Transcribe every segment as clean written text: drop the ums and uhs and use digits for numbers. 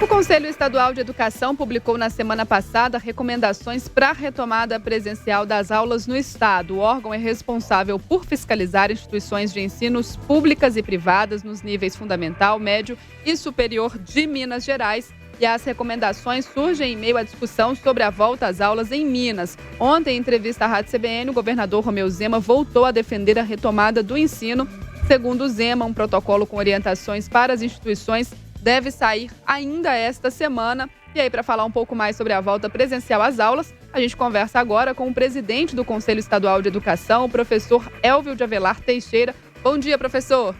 O Conselho Estadual de Educação publicou na semana passada recomendações para a retomada presencial das aulas no estado. O órgão é responsável por fiscalizar instituições de ensinos públicas e privadas nos níveis fundamental, médio e superior de Minas Gerais. E as recomendações surgem em meio à discussão sobre a volta às aulas em Minas. Ontem, em entrevista à Rádio CBN, o governador Romeu Zema voltou a defender a retomada do ensino. Segundo o Zema, um protocolo com orientações para as instituições deve sair ainda esta semana. E aí, para falar um pouco mais sobre a volta presencial às aulas, a gente conversa agora com o presidente do Conselho Estadual de Educação, o professor Elvio de Avelar Teixeira. Bom dia, professor.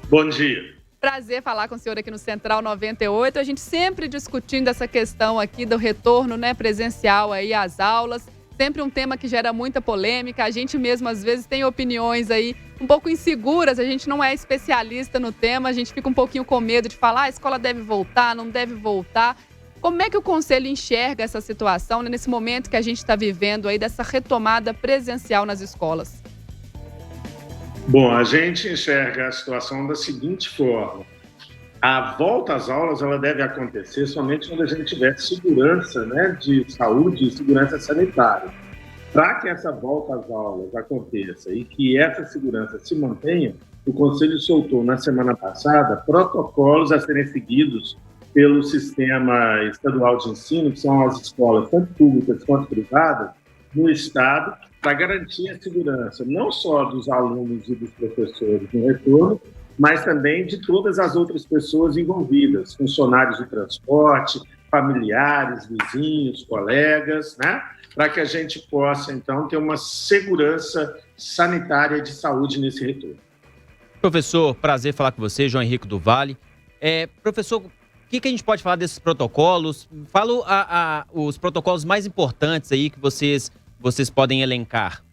Bom dia. Prazer falar com o senhor aqui no Central 98. A gente sempre discutindo essa questão aqui do retorno, presencial aí às aulas. Sempre um tema que gera muita polêmica. A gente mesmo, às vezes, tem opiniões aí um pouco inseguras. A gente não é especialista no tema. A gente fica um pouquinho com medo de falar a escola deve voltar, não deve voltar. Como é que o Conselho enxerga essa situação, nesse momento que a gente está vivendo aí dessa retomada presencial nas escolas? Bom, a gente enxerga a situação da seguinte forma. A volta às aulas ela deve acontecer somente quando a gente tiver segurança, de saúde e segurança sanitária. Para que essa volta às aulas aconteça e que essa segurança se mantenha, o Conselho soltou na semana passada protocolos a serem seguidos pelo sistema estadual de ensino, que são as escolas tanto públicas quanto privadas, no estado, para garantir a segurança não só dos alunos e dos professores no retorno, mas também de todas as outras pessoas envolvidas, funcionários de transporte, familiares, vizinhos, colegas, para que a gente possa, então, ter uma segurança sanitária de saúde nesse retorno. Professor, prazer falar com você, João Henrique do Vale. Professor, o que a gente pode falar desses protocolos? Fala os protocolos mais importantes aí que vocês podem elencar.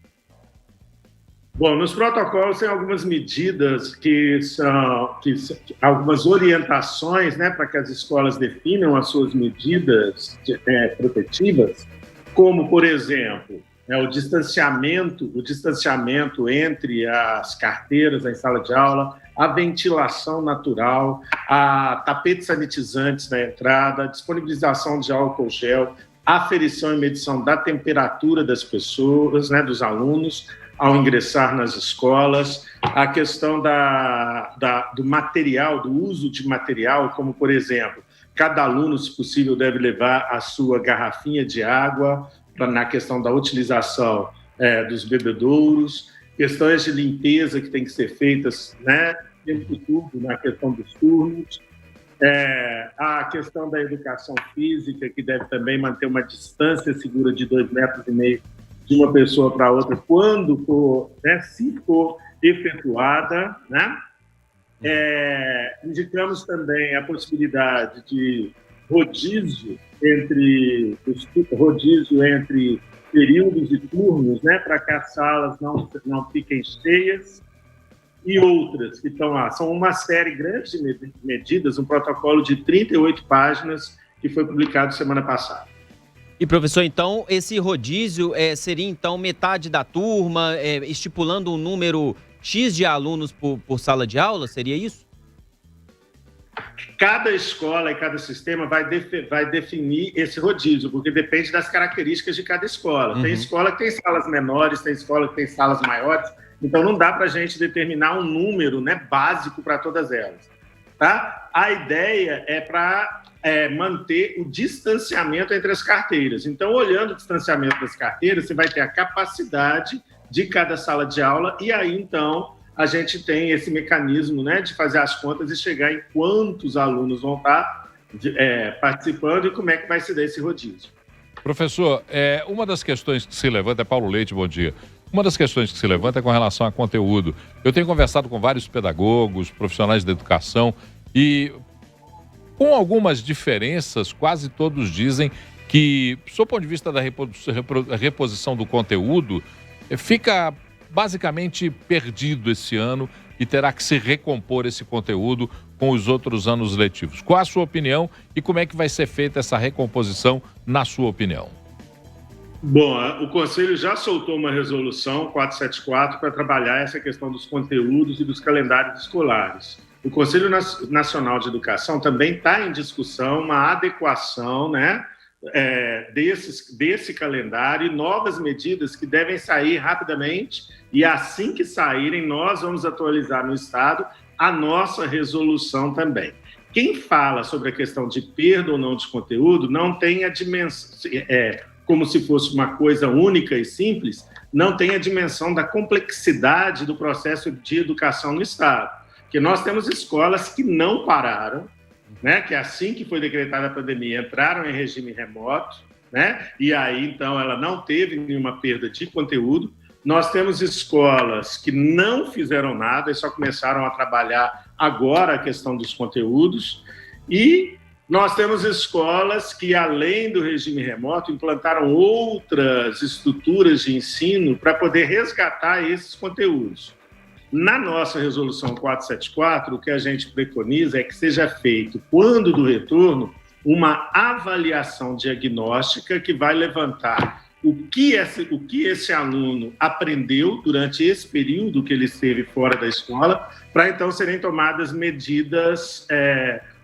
Bom, nos protocolos tem algumas medidas que são algumas orientações, para que as escolas definam as suas medidas protetivas, como, por exemplo, o distanciamento entre as carteiras na sala de aula, a ventilação natural, a tapetes sanitizantes na entrada, a disponibilização de álcool gel, aferição e medição da temperatura das pessoas, dos alunos, ao ingressar nas escolas, a questão do material, do uso de material, como, por exemplo, cada aluno, se possível, deve levar a sua garrafinha de água na questão da utilização dos bebedouros, questões de limpeza que têm que ser feitas, dentro tudo, na questão dos turnos, a questão da educação física, que deve também manter uma distância segura de 2,5 metros de uma pessoa para outra, quando for, se for efetuada, Indicamos também a possibilidade de rodízio entre períodos e turnos, para que as salas não fiquem cheias, e outras que estão lá. São uma série grande de medidas, um protocolo de 38 páginas que foi publicado semana passada. E, professor, então, esse rodízio seria, então, metade da turma, estipulando um número X de alunos por sala de aula? Seria isso? Cada escola e cada sistema vai definir esse rodízio, porque depende das características de cada escola. Tem escola que tem salas menores, tem escola que tem salas maiores, então não dá para a gente determinar um número básico para todas elas. Tá? A ideia é para manter o distanciamento entre as carteiras. Então, olhando o distanciamento das carteiras, você vai ter a capacidade de cada sala de aula, e aí, então, a gente tem esse mecanismo de fazer as contas e chegar em quantos alunos vão estar participando e como é que vai se dar esse rodízio. Professor, uma das questões que se levanta... Paulo Leite, bom dia. Uma das questões que se levanta é com relação a conteúdo. Eu tenho conversado com vários pedagogos, profissionais da educação, e com algumas diferenças, quase todos dizem que, do ponto de vista da reposição do conteúdo, fica basicamente perdido esse ano e terá que se recompor esse conteúdo com os outros anos letivos. Qual a sua opinião e como é que vai ser feita essa recomposição, na sua opinião? Bom, o Conselho já soltou uma resolução 474 para trabalhar essa questão dos conteúdos e dos calendários escolares. o Conselho Nacional de Educação também está em discussão uma adequação, né, desse calendário e novas medidas que devem sair rapidamente, e assim que saírem, nós vamos atualizar no Estado a nossa resolução também. Quem fala sobre a questão de perda ou não de conteúdo não tem a dimensão, como se fosse uma coisa única e simples, não tem a dimensão da complexidade do processo de educação no Estado. Porque nós temos escolas que não pararam, né, que assim que foi decretada a pandemia, entraram em regime remoto, né, e aí, então, ela não teve nenhuma perda de conteúdo. Nós temos escolas que não fizeram nada e só começaram a trabalhar agora a questão dos conteúdos. E nós temos escolas que, além do regime remoto, implantaram outras estruturas de ensino para poder resgatar esses conteúdos. Na nossa resolução 474, o que a gente preconiza é que seja feito, quando do retorno, uma avaliação diagnóstica que vai levantar o que esse aluno aprendeu durante esse período que ele esteve fora da escola, para então serem tomadas medidas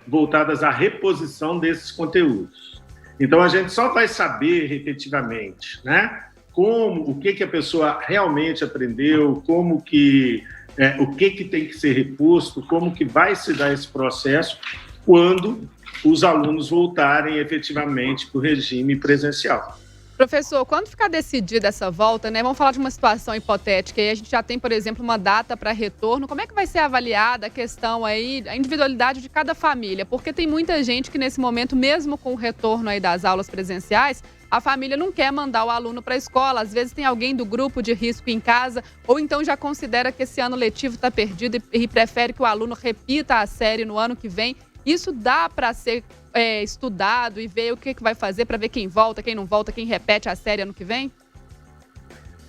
voltadas à reposição desses conteúdos. Então, a gente só vai saber, efetivamente, né, o que a pessoa realmente aprendeu, o que tem que ser reposto, como que vai se dar esse processo, quando os alunos voltarem efetivamente para o regime presencial. Professor, quando ficar decidida essa volta, né? Vamos falar de uma situação hipotética, e a gente já tem, por exemplo, uma data para retorno. Como é que vai ser avaliada a questão aí, a individualidade de cada família? Porque tem muita gente que nesse momento, mesmo com o retorno aí das aulas presenciais, a família não quer mandar o aluno para a escola. Às vezes tem alguém do grupo de risco em casa, ou então já considera que esse ano letivo está perdido e prefere que o aluno repita a série no ano que vem. Isso dá para ser estudado e ver o que vai fazer para ver quem volta, quem não volta, quem repete a série ano que vem?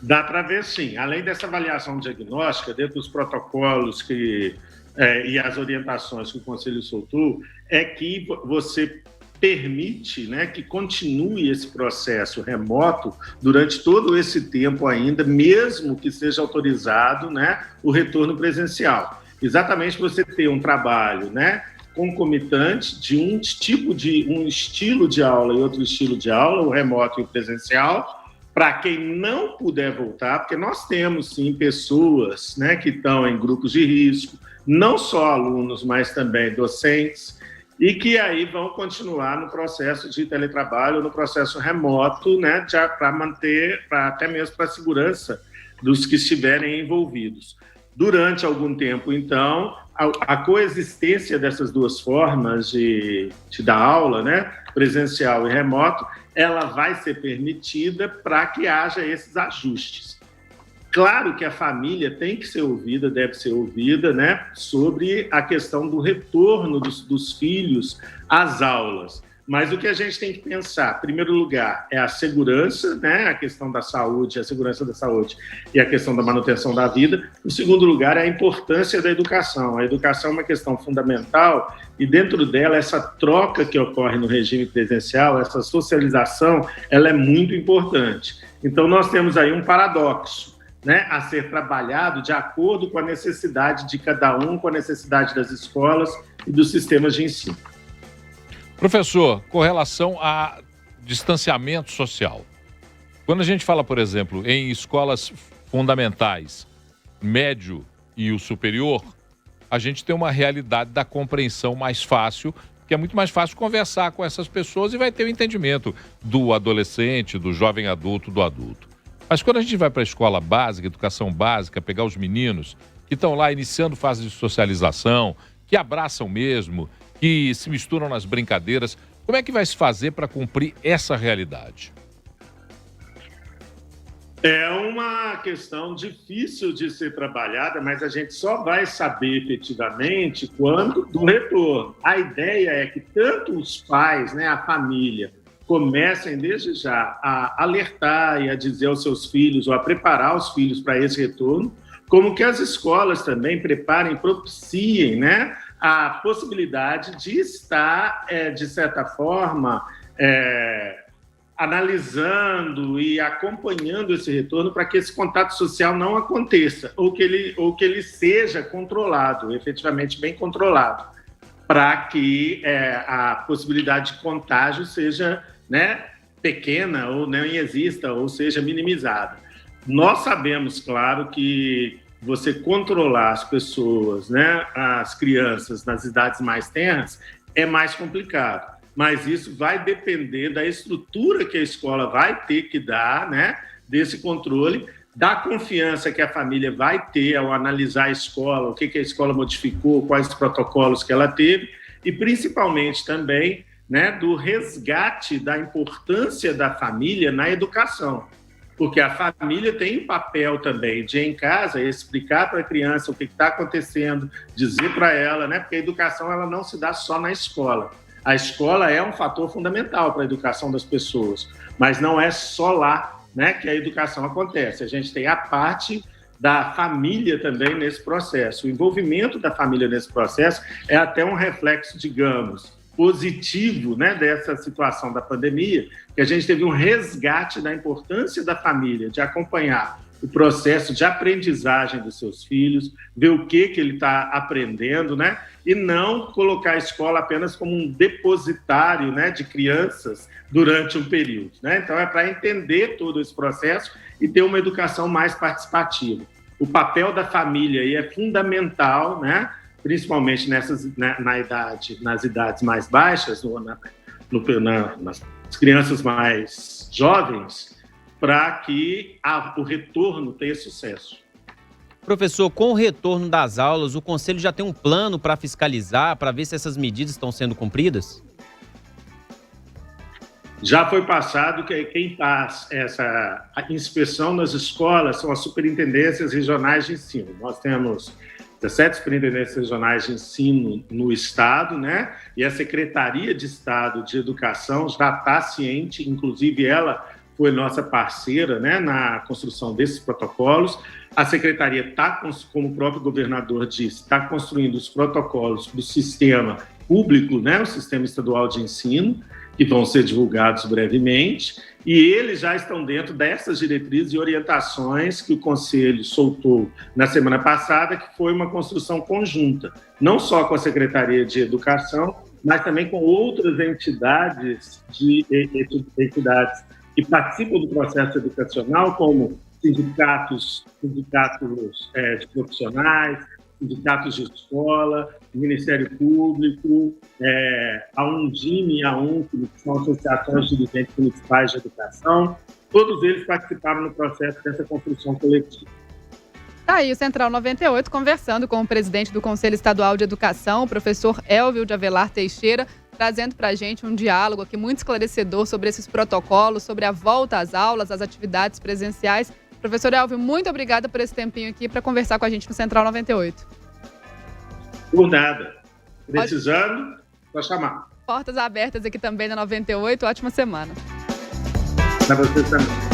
Dá para ver, sim. Além dessa avaliação diagnóstica, dentro dos protocolos e as orientações que o Conselho soltou, é que você permite, né, que continue esse processo remoto durante todo esse tempo ainda, mesmo que seja autorizado, né, o retorno presencial. Exatamente para você ter um trabalho, né, concomitante de um estilo de aula e outro estilo de aula, o remoto e o presencial, para quem não puder voltar, porque nós temos, sim, pessoas, né, que estão em grupos de risco, não só alunos, mas também docentes, e que aí vão continuar no processo de teletrabalho, no processo remoto, né, para manter, até mesmo para a segurança dos que estiverem envolvidos. Durante algum tempo, então, a coexistência dessas duas formas de dar aula, né, presencial e remoto, ela vai ser permitida para que haja esses ajustes. Claro que a família tem que ser ouvida, deve ser ouvida, né, sobre a questão do retorno dos filhos às aulas. Mas o que a gente tem que pensar, em primeiro lugar, é a segurança, né, a questão da saúde, a segurança da saúde e a questão da manutenção da vida. Em segundo lugar, é a importância da educação. A educação é uma questão fundamental e dentro dela, essa troca que ocorre no regime presencial, essa socialização, ela é muito importante. Então, nós temos aí um paradoxo, né, a ser trabalhado de acordo com a necessidade de cada um, com a necessidade das escolas e dos sistemas de ensino. Professor, com relação a distanciamento social, quando a gente fala, por exemplo, em escolas fundamentais, médio e o superior, a gente tem uma realidade da compreensão mais fácil, que é muito mais fácil conversar com essas pessoas e vai ter o entendimento do adolescente, do jovem adulto, do adulto. Mas quando a gente vai para a escola básica, educação básica, pegar os meninos que estão lá iniciando fase de socialização, que abraçam mesmo, que se misturam nas brincadeiras, como é que vai se fazer para cumprir essa realidade? É uma questão difícil de ser trabalhada, mas a gente só vai saber efetivamente quando do retorno. A ideia é que tanto os pais, né, a família, comecem desde já a alertar e a dizer aos seus filhos ou a preparar os filhos para esse retorno, como que as escolas também preparem, propiciem, né, a possibilidade de estar, de certa forma, analisando e acompanhando esse retorno para que esse contato social não aconteça, ou que ele seja controlado, efetivamente bem controlado, para que a possibilidade de contágio seja, né, pequena ou não exista, ou seja minimizada. Nós sabemos, claro, que você controlar as pessoas, né, as crianças nas idades mais tenras é mais complicado, mas isso vai depender da estrutura que a escola vai ter que dar, né, desse controle, da confiança que a família vai ter ao analisar a escola, o que a escola modificou, quais os protocolos que ela teve, e principalmente também, né, do resgate da importância da família na educação. Porque a família tem um papel também de, em casa, explicar para a criança o que está acontecendo, dizer para ela, né, porque a educação ela não se dá só na escola. A escola é um fator fundamental para a educação das pessoas, mas não é só lá, né, que a educação acontece. A gente tem a parte da família também nesse processo. O envolvimento da família nesse processo é até um reflexo, digamos, positivo, né, dessa situação da pandemia, que a gente teve um resgate da importância da família, de acompanhar o processo de aprendizagem dos seus filhos, ver o que ele está aprendendo, né, e não colocar a escola apenas como um depositário, né, de crianças durante um período, né? Então é para entender todo esse processo e ter uma educação mais participativa. O papel da família aí é fundamental, né, principalmente nas idades mais baixas, nas crianças mais jovens, para que o retorno tenha sucesso. Professor, com o retorno das aulas, o Conselho já tem um plano para fiscalizar, para ver se essas medidas estão sendo cumpridas? Já foi passado que quem faz essa inspeção nas escolas são as superintendências regionais de ensino. Nós temos 17 superintendências regionais de ensino no Estado, né? E a Secretaria de Estado de Educação já está ciente, inclusive ela foi nossa parceira, né, na construção desses protocolos. A Secretaria está, como o próprio governador disse, está construindo os protocolos do sistema público, né, o Sistema Estadual de Ensino, que vão ser divulgados brevemente, e eles já estão dentro dessas diretrizes e orientações que o Conselho soltou na semana passada, que foi uma construção conjunta, não só com a Secretaria de Educação, mas também com outras entidades que participam do processo educacional, como sindicatos de profissionais, sindicatos de escola, Ministério Público, a Undime e a que são associações de dirigentes municipais de educação, todos eles participaram no processo dessa construção coletiva. Tá aí o Central 98 conversando com o presidente do Conselho Estadual de Educação, o professor Elvio de Avelar Teixeira, trazendo para a gente um diálogo aqui muito esclarecedor sobre esses protocolos, sobre a volta às aulas, às atividades presenciais. Professor Elvio, muito obrigada por esse tempinho aqui para conversar com a gente no Central 98. Por nada. Precisando, só chamar. Portas abertas aqui também na 98. Ótima semana. Para você também.